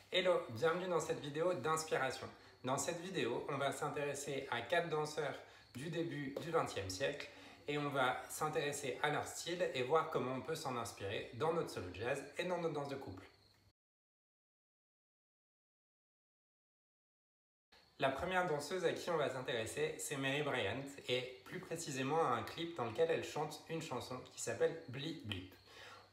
Hello, bienvenue dans cette vidéo d'inspiration. Dans cette vidéo, on va s'intéresser à 4 danseurs du début du XXe siècle et on va s'intéresser à leur style et voir comment on peut s'en inspirer dans notre solo jazz et dans notre danse de couple. La première danseuse à qui on va s'intéresser, c'est Mary Bryant et plus précisément à un clip dans lequel elle chante une chanson qui s'appelle Blip Blip.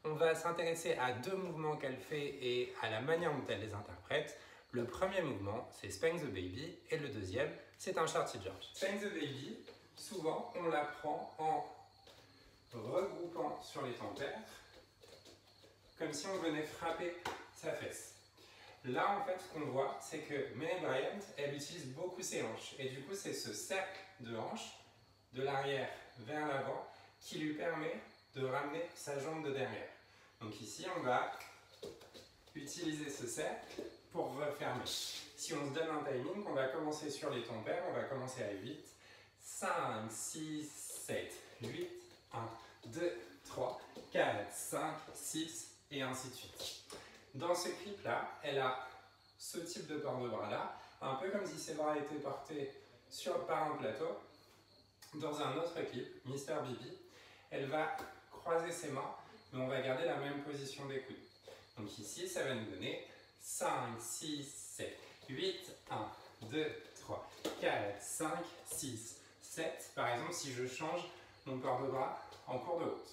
On va s'intéresser à 2 mouvements qu'elle fait et à la manière dont elle les interprète. Le premier mouvement, c'est Spank the Baby, et le deuxième, c'est un Shorty George. Spank the Baby, souvent, on l'apprend en regroupant sur les tempères, comme si on venait frapper sa fesse. Là, en fait, ce qu'on voit, c'est que Mary Bryant, elle utilise beaucoup ses hanches. Et du coup, c'est ce cercle de hanches, de l'arrière vers l'avant, qui lui permet de ramener sa jambe de derrière. Donc ici, on va utiliser ce cercle pour refermer. Si on se donne un timing, on va commencer sur les tempères, on va commencer à 8, 5, 6, 7, 8, 1, 2, 3, 4, 5, 6 et ainsi de suite. Dans ce clip-là, elle a ce type de port de bras-là, un peu comme si ses bras étaient portés par un plateau. Dans un autre clip, Mr. Bibi, elle va croiser ses mains, mais on va garder la même position des coudes. Donc ici, ça va nous donner 5, 6, 7, 8, 1, 2, 3, 4, 5, 6, 7. Par exemple, si je change mon port de bras en cours de haute.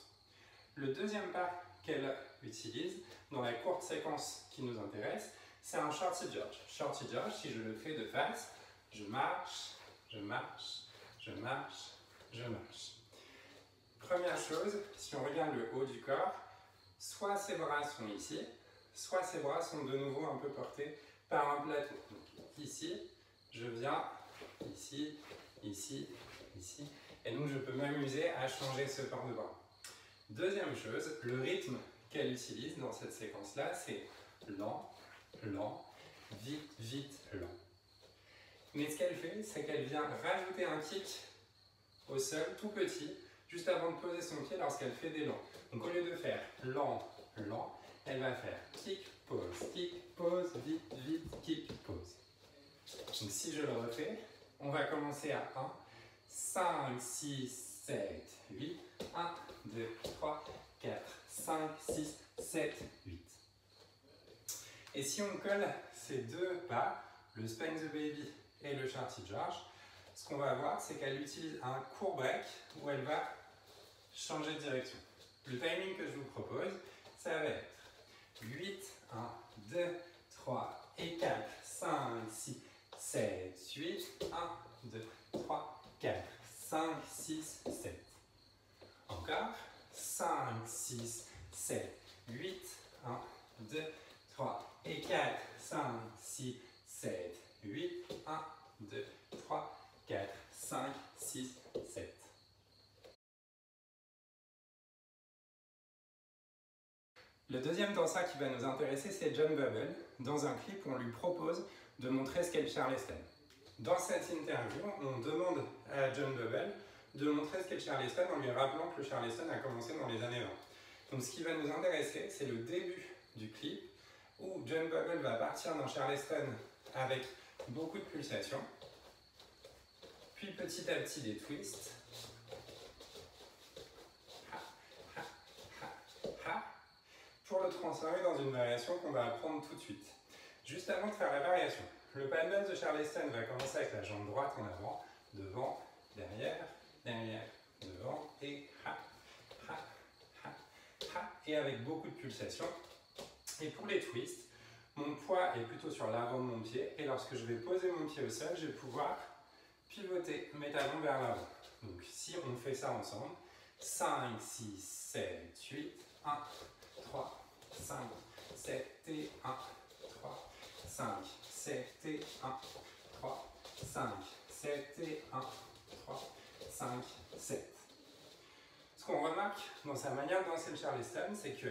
Le deuxième pas qu'elle utilise dans la courte séquence qui nous intéresse, c'est un Shorty George. Shorty George, si je le fais de face, je marche, je marche, je marche, je marche. Première chose, si on regarde le haut du corps, soit ses bras sont ici, soit ses bras sont de nouveau un peu portés par un plateau. Donc ici, je viens, ici, ici, ici, et donc je peux m'amuser à changer ce port de bras. Deuxième chose, le rythme qu'elle utilise dans cette séquence-là, c'est lent, lent, vite, vite, lent. Mais ce qu'elle fait, c'est qu'elle vient rajouter un kick au sol, tout petit, juste avant de poser son pied lorsqu'elle fait des lents. Donc au lieu de faire lent, lent, elle va faire kick, pause, vite, vite, kick, pause. Donc si je le refais, on va commencer à 1, 5, 6, 7, 8, 1, 2, 3, 4, 5, 6, 7, 8. Et si on colle ces deux pas, le Spank the Baby et le Shorty George, ce qu'on va voir, c'est qu'elle utilise un court break où elle va changer de direction. Le timing que je vous propose, ça va être 8, 1, 2, 3 et 4, 5, 6, 7, 8, 1, 2, 3, 4, 5, 6, 7. Encore, 5, 6, 7, 8, 1, 2, 3 et 4, 5, 6, 7, 8, 1, 2, 3, 4, 5, 6, 7. Le deuxième danseur qui va nous intéresser, c'est John Bubble. Dans un clip, on lui propose de montrer ce Charleston. Dans cette interview, on demande à John Bubble de montrer ce Charleston en lui rappelant que le Charleston a commencé dans les années 20. Donc ce qui va nous intéresser, c'est le début du clip où John Bubble va partir dans Charleston avec beaucoup de pulsations, puis petit à petit des twists, pour le transformer dans une variation qu'on va apprendre tout de suite. Juste avant de faire la variation, le pas de base de Charleston va commencer avec la jambe droite en avant, devant, derrière, derrière, devant, et ha, ha, ha, ha, et avec beaucoup de pulsations. Et pour les twists, mon poids est plutôt sur l'avant de mon pied, et lorsque je vais poser mon pied au sol, je vais pouvoir pivoter mes talons vers l'avant. Donc si on fait ça ensemble, 5, 6, 7, 8, 1, 3, 5, 7 et 1, 3, 5, 7 et 1, 3, 5, 7 et 1, 3, 5, 7. Ce qu'on remarque dans sa manière de danser le Charleston, c'est que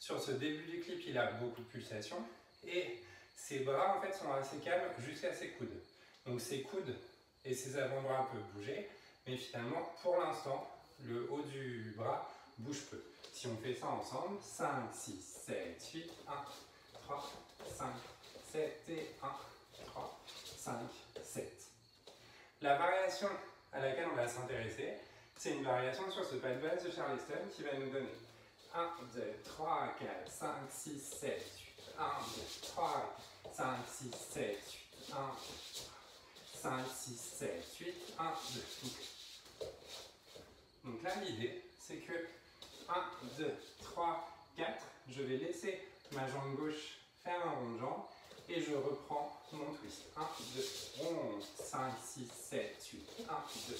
sur ce début du clip, il a beaucoup de pulsations et ses bras en fait sont assez calmes jusqu'à ses coudes. Donc ses coudes et ses avant-bras peuvent bouger, mais finalement, pour l'instant, le haut du bras bouge peu. Si on fait ça ensemble, 5, 6, 7, 8, 1, 3, 5, 7 et 1, 3, 5, 7. La variation à laquelle on va s'intéresser, c'est une variation sur ce pas de base de Charleston qui va nous donner 1, 2, 3, 4, 5, 6, 7, 8, 1, 2, 3, 5, 6, 7, 8, 1, 5, 6, 7, 8, 1, 2. Donc là, l'idée, c'est que 1, 2, 3, 4, je vais laisser ma jambe gauche faire un rond de jambe et je reprends mon twist. 1, 2, 11, 5, 6, 7, 8, 1, 2,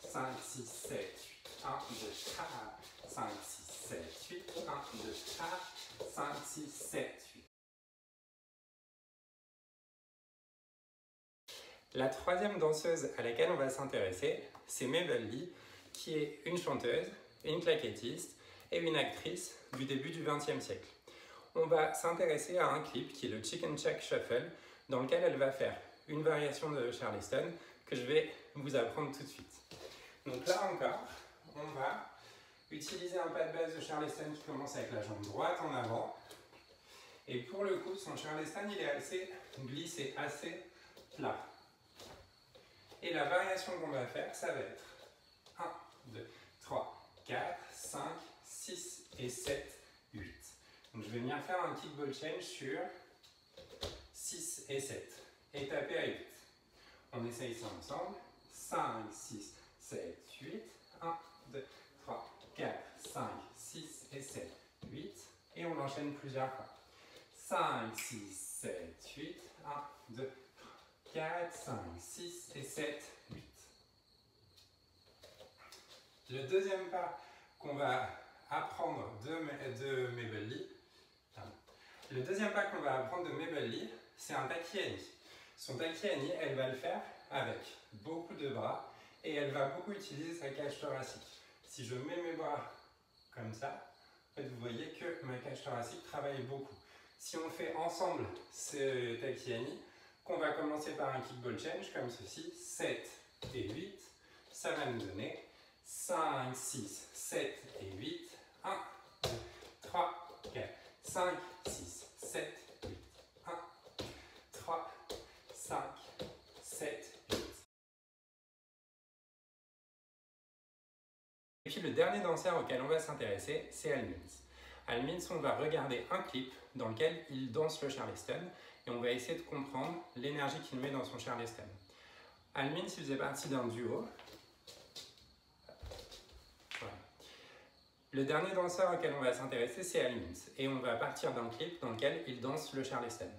5, 6, 7, 8, 1, 2, 5, 6, 7, 8, 1, 2, 5, 6, 7, 8. La troisième danseuse à laquelle on va s'intéresser, c'est Mabel Lee, qui est une chanteuse, une claquettiste et une actrice du début du XXe siècle. On va s'intéresser à un clip qui est le Chicken Shack Shuffle, dans lequel elle va faire une variation de Charleston que je vais vous apprendre tout de suite. Donc là encore, on va utiliser un pas de base de Charleston qui commence avec la jambe droite en avant. Et pour le coup, son Charleston, il est assez glissé, assez plat. Et la variation qu'on va faire, ça va être 1, 2, 3, 4, 5, 6 et 7, 8. Donc je vais venir faire un kickball change sur 6 et 7 et taper à 8. On essaye ça ensemble. 5, 6, 7, 8. 1, 2, 3, 4, 5, 6 et 7, 8. Et on enchaîne plusieurs fois. 5, 6, 7, 8. 1, 2, 4, 5, 6 et 7, 8. Le deuxième pas qu'on va apprendre de Mabel Lee, c'est un Takiani. Son Takiani, elle va le faire avec beaucoup de bras et elle va beaucoup utiliser sa cage thoracique. Si je mets mes bras comme ça, en fait, vous voyez que ma cage thoracique travaille beaucoup. Si on fait ensemble ce Takiani, qu'on va commencer par un kickball change comme ceci, 7 et 8, ça va nous donner 5, 6, 7 et 8, 1, 2, 3, 4, 5, 6, 7, 8, 1, 3, 5, 7, 8. Et puis le dernier danseur auquel on va s'intéresser, c'est Al Means. Al Means, on va regarder un clip dans lequel il danse le Charleston et on va essayer de comprendre l'énergie qu'il met dans son Charleston. Al Means, il faisait partie d'un duo. Voilà. Le dernier danseur auquel on va s'intéresser, c'est Al Means et on va partir d'un clip dans lequel il danse le Charleston.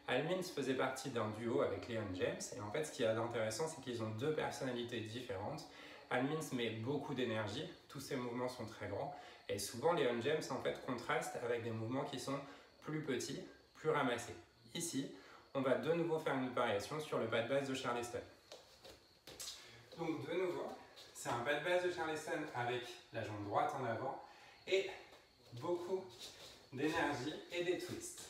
Al Means faisait partie d'un duo avec Leon James et en fait, ce qu'il y a d'intéressant, c'est qu'ils ont deux personnalités différentes. Al Means met beaucoup d'énergie, tous ses mouvements sont très grands et souvent Leon James en fait contraste avec des mouvements qui sont plus petits, plus ramassés. Ici, on va de nouveau faire une variation sur le pas de base de Charleston. Donc de nouveau, c'est un pas de base de Charleston avec la jambe droite en avant et beaucoup d'énergie et des twists.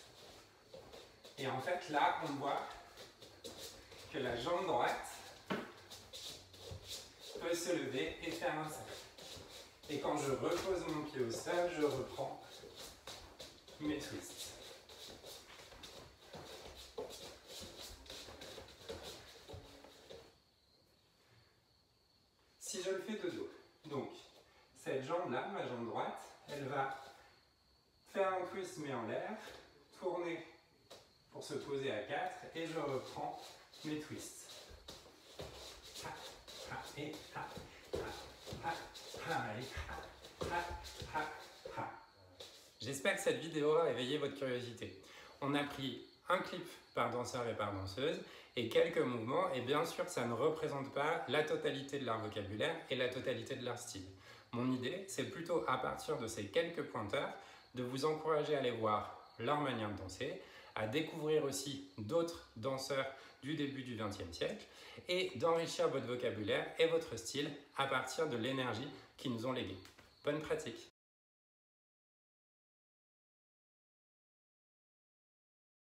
Et en fait là, on voit que la jambe droite peut se lever et faire un cercle. Et quand je repose mon pied au sol, je reprends mes twists. Si je le fais de dos, donc cette jambe-là, ma jambe droite, elle va faire un twist mais en l'air, tourner pour se poser à 4 et je reprends mes twists. Ha, ha, et ha, ha, ha, ha, et ha, ha, ha, ha. J'espère que cette vidéo a éveillé votre curiosité. On a pris un clip par danseur et par danseuse et quelques mouvements, et bien sûr ça ne représente pas la totalité de leur vocabulaire et la totalité de leur style. Mon idée, c'est plutôt à partir de ces quelques pointeurs de vous encourager à aller voir leur manière de danser, à découvrir aussi d'autres danseurs du début du XXe siècle et d'enrichir votre vocabulaire et votre style à partir de l'énergie qu'ils nous ont léguée. Bonne pratique!